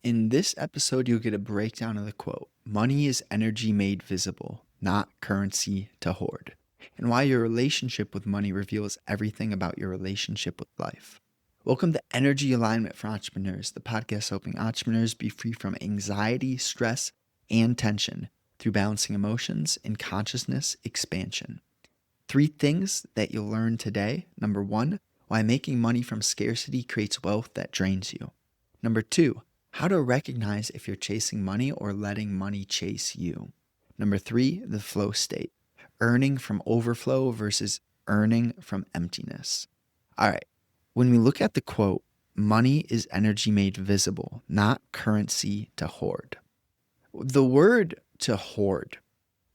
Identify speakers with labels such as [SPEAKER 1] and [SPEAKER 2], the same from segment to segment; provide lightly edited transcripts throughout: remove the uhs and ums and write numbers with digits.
[SPEAKER 1] In this episode, you'll get a breakdown of the quote Money is energy made visible, not currency to hoard, and why your relationship with money reveals everything about your relationship with life. Welcome to Energy Alignment for Entrepreneurs, the podcast helping entrepreneurs be free from anxiety, stress, and tension through balancing emotions and consciousness expansion. 3 things that you'll learn today. Number 1, why making money from scarcity creates wealth that drains you. Number 2, how to recognize if you're chasing money or letting money chase you. Number 3, the flow state, earning from overflow versus earning from emptiness. All right, when we look at the quote, money is energy made visible, not currency to hoard. The word to hoard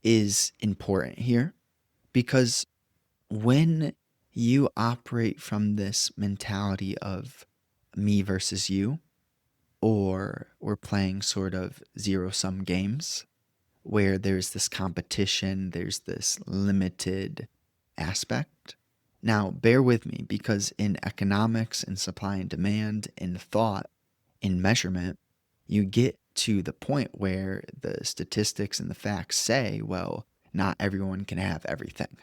[SPEAKER 1] is important here because when you operate from this mentality of me versus you, or we're playing sort of zero-sum games where there's this competition, there's this limited aspect. Now, bear with me because in economics, in supply and demand, in thought, in measurement, you get to the point where the statistics and the facts say, well, not everyone can have everything.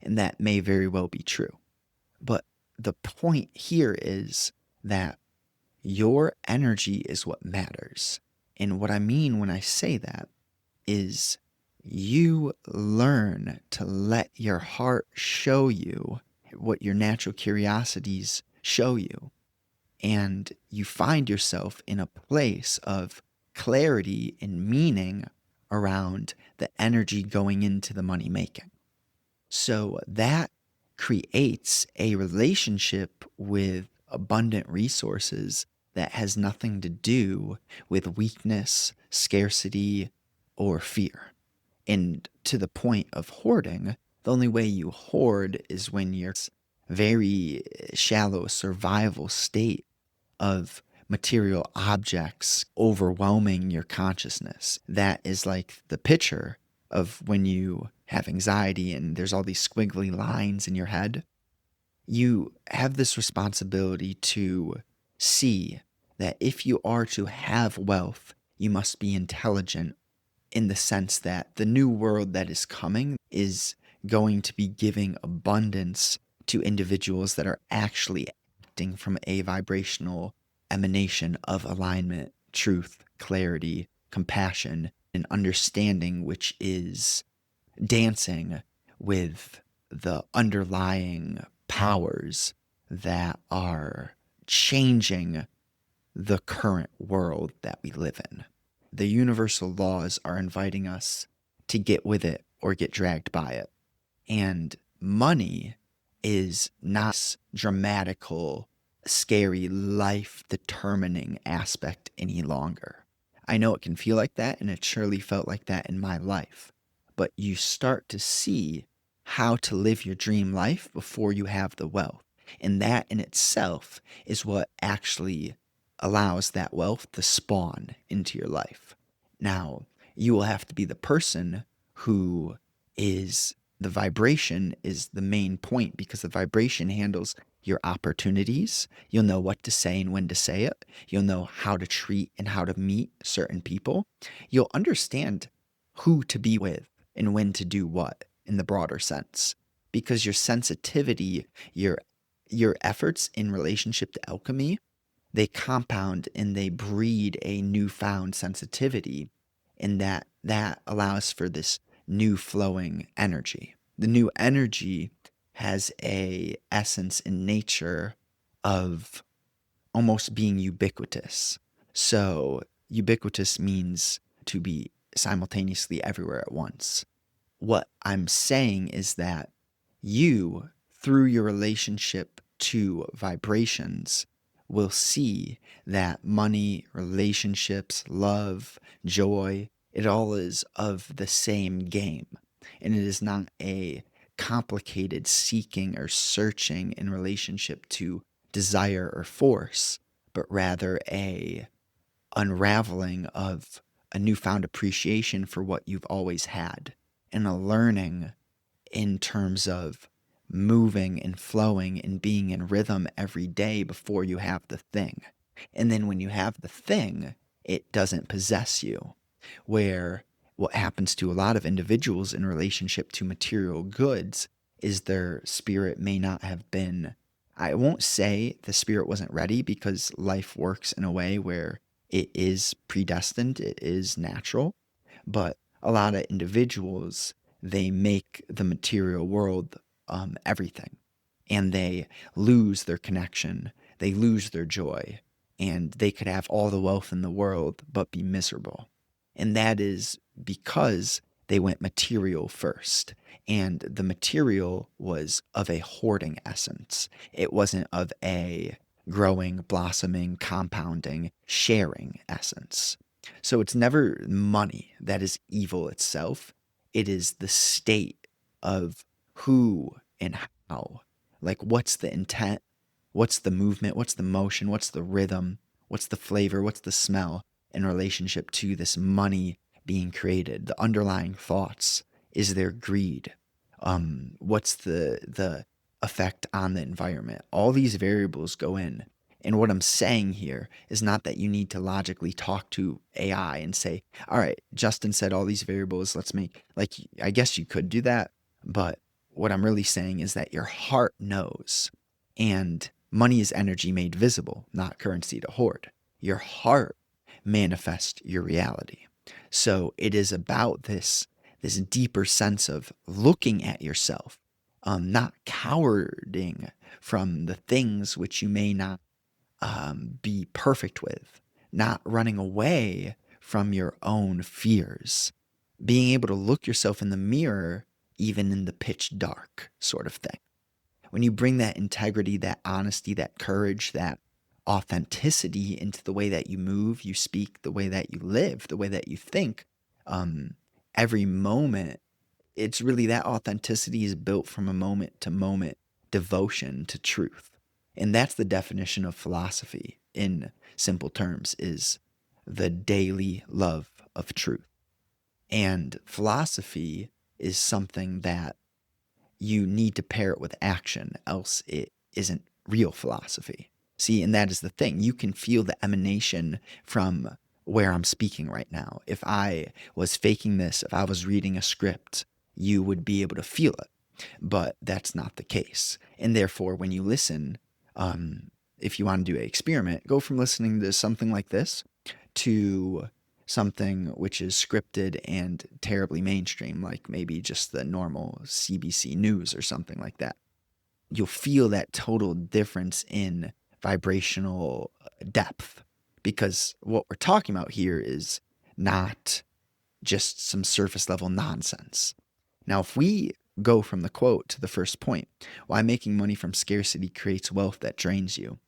[SPEAKER 1] And that may very well be true. But the point here is that your energy is what matters. And what I mean when I say that is you learn to let your heart show you what your natural curiosities show you. And you find yourself in a place of clarity and meaning around the energy going into the money making. So that creates a relationship with abundant resources that has nothing to do with weakness, scarcity, or fear. And to the point of hoarding, the only way you hoard is when you're very shallow survival state of material objects overwhelming your consciousness. That is like the picture of when you have anxiety and there's all these squiggly lines in your head. You have this responsibility to see that if you are to have wealth, you must be intelligent in the sense that the new world that is coming is going to be giving abundance to individuals that are actually acting from a vibrational emanation of alignment, truth, clarity, compassion, and understanding, which is dancing with the underlying powers that are changing the current world that we live in. The universal laws are inviting us to get with it or get dragged by it. And money is not this dramatical, scary, life-determining aspect any longer. I know it can feel like that, and it surely felt like that in my life. But you start to see how to live your dream life before you have the wealth. And that in itself is what actually allows that wealth to spawn into your life. Now, you will have to be the person who is the vibration is the main point because the vibration handles your opportunities. You'll know what to say and when to say it. You'll know how to treat and how to meet certain people. You'll understand who to be with and when to do what in the broader sense because your sensitivity, your efforts in relationship to alchemy, they compound and they breed a newfound sensitivity, and that allows for this new flowing energy. The new energy has a essence and nature of almost being ubiquitous. So ubiquitous means to be simultaneously everywhere at once. What I'm saying is that you, through your relationship to vibrations, will see that money, relationships, love, joy, it all is of the same game. And it is not a complicated seeking or searching in relationship to desire or force, but rather a unraveling of a newfound appreciation for what you've always had and a learning in terms of moving and flowing and being in rhythm every day before you have the thing. And then when you have the thing it doesn't possess you. Where what happens to a lot of individuals in relationship to material goods is their spirit may not have been, I won't say the spirit wasn't ready, because life works in a way where it is predestined, it is natural. But a lot of individuals, they make the material world everything, and they lose their connection, they lose their joy, and they could have all the wealth in the world but be miserable. And that is because they went material first. And the material was of a hoarding essence. It wasn't of a growing, blossoming, compounding, sharing essence. So it's never money that is evil itself. It is the state of who and how. Like, what's the intent? What's the movement? What's the motion? What's the rhythm? What's the flavor? What's the smell in relationship to this money being created? The underlying thoughts. Is there greed? What's the effect on the environment? All these variables go in. And what I'm saying here is not that you need to logically talk to AI and say, all right, Justin said all these variables, let's make, like, I guess you could do that. But what I'm really saying is that your heart knows. And money is energy made visible, not currency to hoard. Your heart manifests your reality. So it is about this deeper sense of looking at yourself, not cowarding from the things which you may not be perfect with, not running away from your own fears, being able to look yourself in the mirror, even in the pitch dark sort of thing. When you bring that integrity, that honesty, that courage, that authenticity into the way that you move, you speak, the way that you live, the way that you think, every moment, it's really that authenticity is built from a moment to moment devotion to truth. And that's the definition of philosophy in simple terms, is the daily love of truth. And philosophy is something that you need to pair it with action, else it isn't real philosophy. See, and that is the thing. You can feel the emanation from where I'm speaking right now. If I was faking this, if I was reading a script, you would be able to feel it. But that's not the case. And therefore, when you listen, if you want to do an experiment, go from listening to something like this to something which is scripted and terribly mainstream, like maybe just the normal CBC News or something like that. You'll feel that total difference in vibrational depth, because what we're talking about here is not just some surface level nonsense. Now, if we go from the quote to the first point, why making money from scarcity creates wealth that drains you,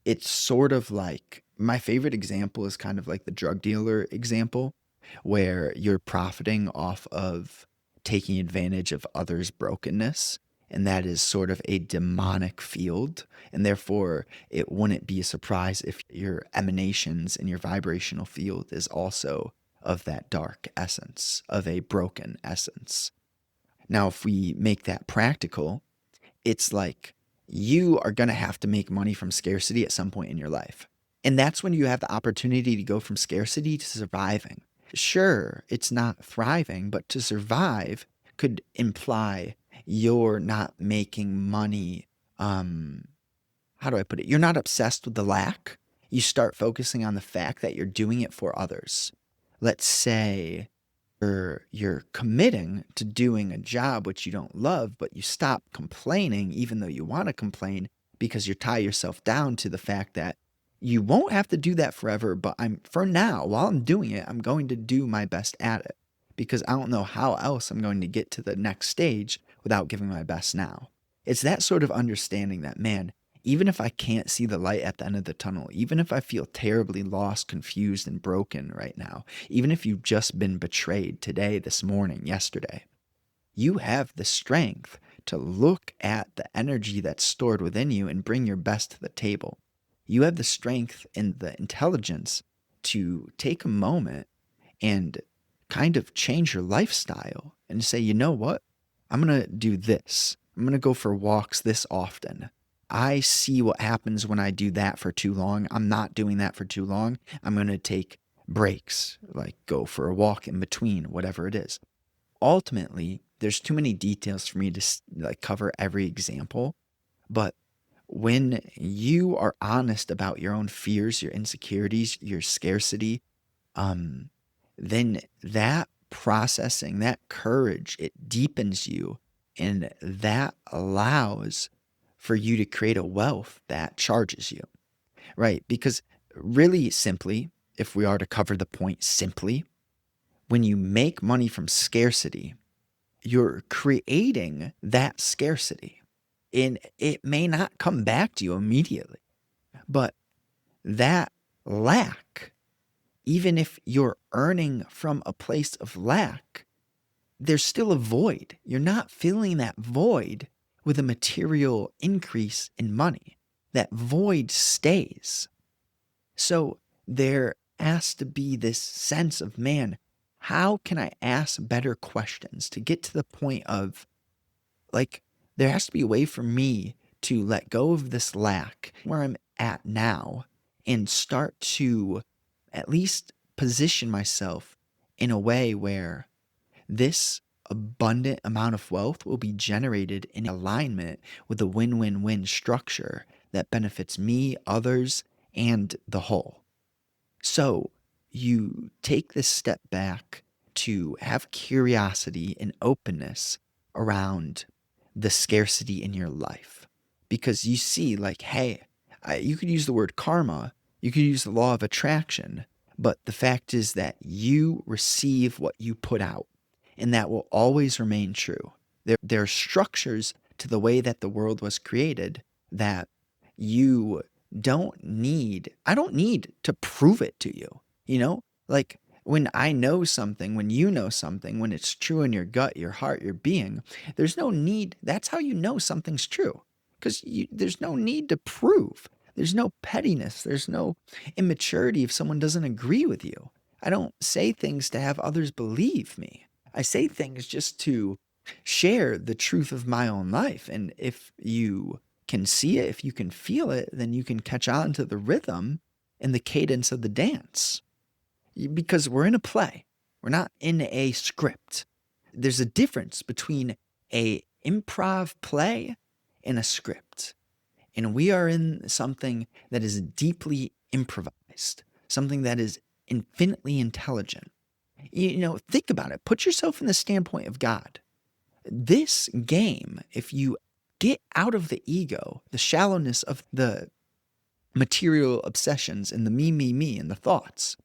[SPEAKER 1] it's sort of like, my favorite example is kind of like the drug dealer example, where you're profiting off of taking advantage of others' brokenness. And that is sort of a demonic field. And therefore, it wouldn't be a surprise if your emanations in your vibrational field is also of that dark essence, of a broken essence. Now, if we make that practical, it's like you are going to have to make money from scarcity at some point in your life. And that's when you have the opportunity to go from scarcity to surviving. Sure, it's not thriving, but to survive could imply you're not making money. How do I put it? You're not obsessed with the lack. You start focusing on the fact that you're doing it for others. Let's say you're committing to doing a job which you don't love, but you stop complaining even though you want to complain, because you tie yourself down to the fact that you won't have to do that forever, but for now, while I'm doing it, I'm going to do my best at it, because I don't know how else I'm going to get to the next stage without giving my best now. It's that sort of understanding that, man, even if I can't see the light at the end of the tunnel, even if I feel terribly lost, confused, and broken right now, even if you've just been betrayed today, this morning, yesterday, you have the strength to look at the energy that's stored within you and bring your best to the table. You have the strength and the intelligence to take a moment and kind of change your lifestyle and say, you know what? I'm going to do this. I'm going to go for walks this often. I see what happens when I do that for too long. I'm not doing that for too long. I'm going to take breaks, like go for a walk in between, whatever it is. Ultimately, there's too many details for me to like cover every example, but when you are honest about your own fears, your insecurities, your scarcity, um, then that processing, that courage, it deepens you, and that allows for you to create a wealth that charges you, right? Because really simply, if we are to cover the point simply, when you make money from scarcity, you're creating that scarcity. And it may not come back to you immediately, but that lack, even if you're earning from a place of lack, there's still a void. You're not filling that void with a material increase in money. That void stays. So there has to be this sense of, man, how can I ask better questions to get to the point of, like, there has to be a way for me to let go of this lack where I'm at now and start to at least position myself in a way where this abundant amount of wealth will be generated in alignment with a win win win structure that benefits me, others, and the whole. So you take this step back to have curiosity and openness around the scarcity in your life because you see, like, hey, you could use the word karma, you could use the law of attraction, but the fact is that you receive what you put out, and that will always remain true. There are structures to the way that the world was created that you I don't need to prove it to you, you know? Like when I know something, when you know something, when it's true in your gut, your heart, your being, there's no need. That's how you know something's true because there's no need to prove. There's no pettiness. There's no immaturity if someone doesn't agree with you. I don't say things to have others believe me. I say things just to share the truth of my own life. And if you can see it, if you can feel it, then you can catch on to the rhythm and the cadence of the dance. Because we're in a play. We're not in a script. There's a difference between a improv play and a script. And we are in something that is deeply improvised, something that is infinitely intelligent. You know, think about it. Put yourself in the standpoint of God. This game, if you get out of the ego, the shallowness of the material obsessions and the me, and the thoughts,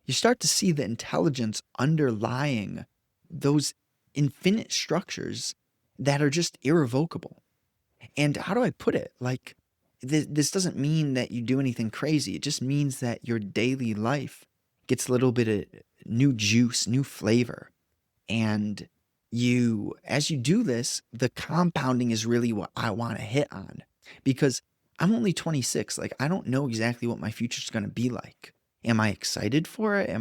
[SPEAKER 1] you start to see the intelligence underlying those infinite structures that are just irrevocable. And how do I put it? Like, this doesn't mean that you do anything crazy. It just means that your daily life gets a little bit of new juice, new flavor. And as you do this, the compounding is really what I want to hit on because I'm only 26. Like, I don't know exactly what my future is going to be like. Am I excited for it?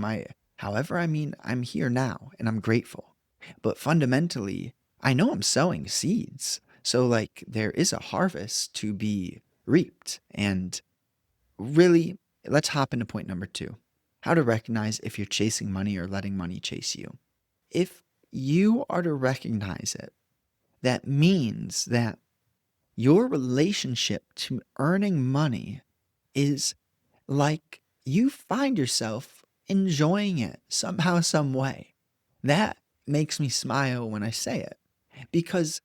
[SPEAKER 1] However, I mean, I'm here now and I'm grateful. But fundamentally, I know I'm sowing seeds. So, like, there is a harvest to be reaped. And really, let's hop into point number 2, how to recognize if you're chasing money or letting money chase you. If you are to recognize it, that means that your relationship to earning money is like you find yourself enjoying it somehow, some way. That makes me smile when I say it because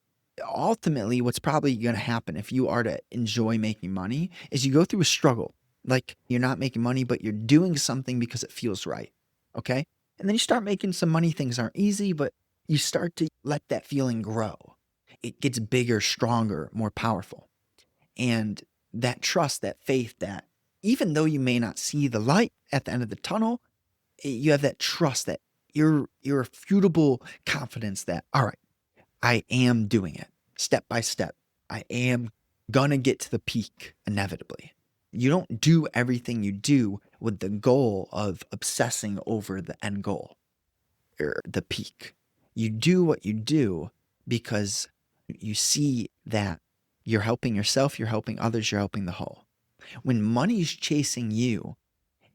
[SPEAKER 1] ultimately, what's probably going to happen if you are to enjoy making money is you go through a struggle. Like you're not making money, but you're doing something because it feels right. Okay. And then you start making some money. Things aren't easy, but you start to let that feeling grow. It gets bigger, stronger, more powerful. And that trust, that faith, that even though you may not see the light at the end of the tunnel, you have that trust, that irrefutable confidence that, all right, I am doing it step by step. I am gonna get to the peak inevitably. You don't do everything you do with the goal of obsessing over the end goal or the peak. You do what you do because you see that you're helping yourself, you're helping others, you're helping the whole. When money's chasing you,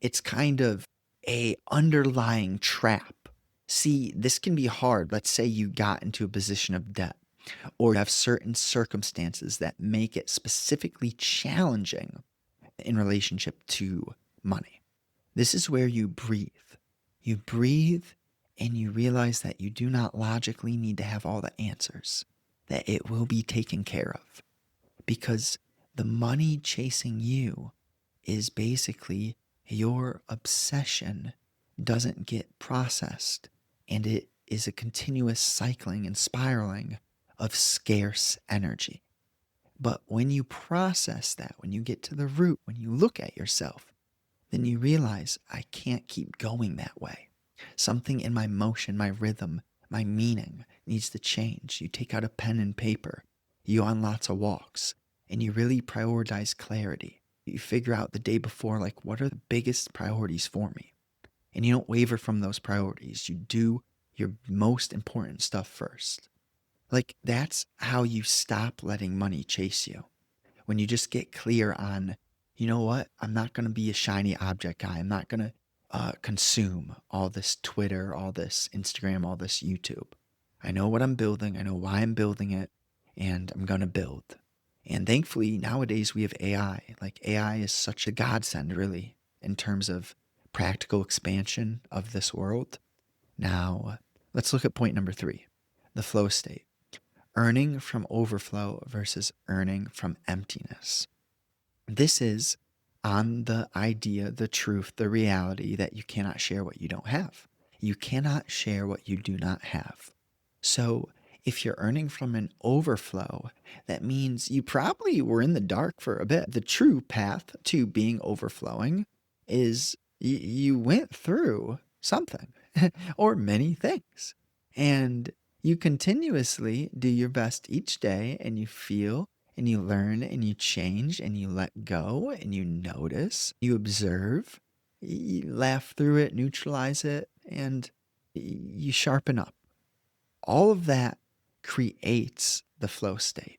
[SPEAKER 1] it's kind of a underlying trap. See, this can be hard. Let's say you got into a position of debt, or you have certain circumstances that make it specifically challenging in relationship to money. This is where you breathe. You breathe and you realize that you do not logically need to have all the answers, that it will be taken care of. Because the money chasing you is basically your obsession doesn't get processed, and it is a continuous cycling and spiraling of scarce energy. But when you process that, when you get to the root, when you look at yourself, then you realize I can't keep going that way. Something in my motion, my rhythm, my meaning needs to change. You take out a pen and paper, you go on lots of walks, and you really prioritize clarity. You figure out the day before, like, what are the biggest priorities for me? And you don't waver from those priorities. You do your most important stuff first. Like, that's how you stop letting money chase you. When you just get clear on, you know what, I'm not going to be a shiny object guy. I'm not going to consume all this Twitter, all this Instagram, all this YouTube. I know what I'm building. I know why I'm building it, and I'm going to build. And thankfully, nowadays we have AI. Like, AI is such a godsend, really, in terms of practical expansion of this world. Now, let's look at point number 3, the flow state. Earning from overflow versus earning from emptiness. This is on the idea, the truth, the reality that you cannot share what you don't have. You cannot share what you do not have. So if you're earning from an overflow, that means you probably were in the dark for a bit. The true path to being overflowing is you went through something or many things. And you continuously do your best each day, and you feel and you learn and you change and you let go and you notice, you observe, you laugh through it, neutralize it, and you sharpen up. All of that creates the flow state.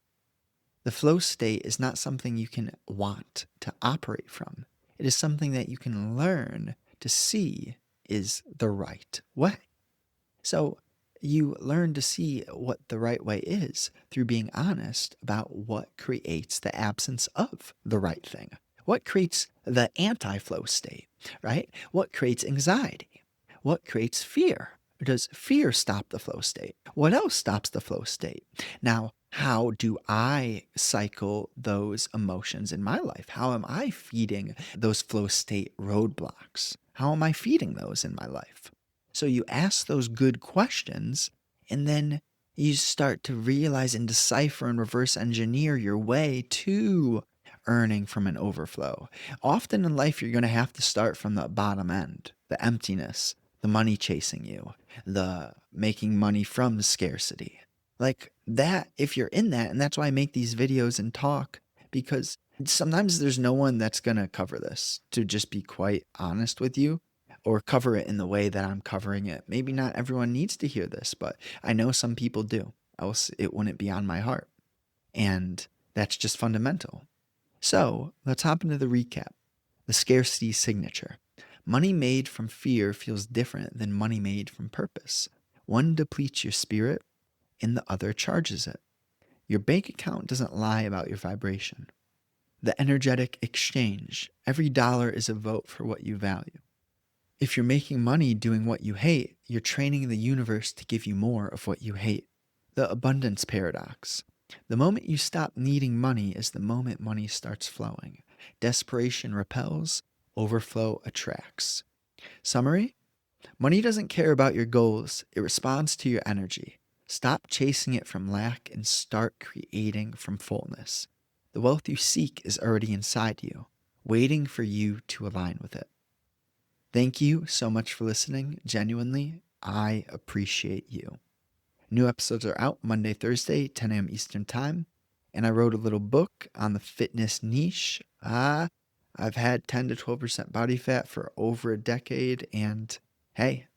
[SPEAKER 1] The flow state is not something you can want to operate from. It is something that you can learn to see is the right way. So you learn to see what the right way is through being honest about what creates the absence of the right thing. What creates the anti-flow state, right? What creates anxiety? What creates fear? Does fear stop the flow state? What else stops the flow state? Now, how do I cycle those emotions in my life? How am I feeding those flow state roadblocks? How am I feeding those in my life? So you ask those good questions, and then you start to realize and decipher and reverse engineer your way to earning from an overflow. Often in life, you're going to have to start from the bottom end, the emptiness, the money chasing you, the making money from scarcity. Like that, if you're in that, and that's why I make these videos and talk, because sometimes there's no one that's going to cover this, to just be quite honest with you, or cover it in the way that I'm covering it. Maybe not everyone needs to hear this, but I know some people do, else it wouldn't be on my heart. And that's just fundamental. So let's hop into the recap. The scarcity signature. Money made from fear feels different than money made from purpose. One depletes your spirit and the other charges it. Your bank account doesn't lie about your vibration. The energetic exchange. Every dollar is a vote for what you value. If you're making money doing what you hate, you're training the universe to give you more of what you hate. The abundance paradox. The moment you stop needing money is the moment money starts flowing. Desperation repels, overflow attracts. Summary: money doesn't care about your goals, it responds to your energy. Stop chasing it from lack and start creating from fullness. The wealth you seek is already inside you, waiting for you to align with it. Thank you so much for listening. Genuinely, I appreciate you. New episodes are out Monday, Thursday, 10 a.m. Eastern Time. And I wrote a little book on the fitness niche. I've had 10 to 12% body fat for over a decade. And hey,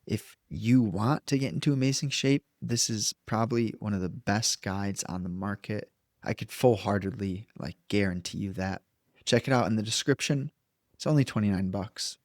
[SPEAKER 1] if you want to get into amazing shape, this is probably one of the best guides on the market. I could full-heartedly guarantee you that. Check it out in the description. It's only $29.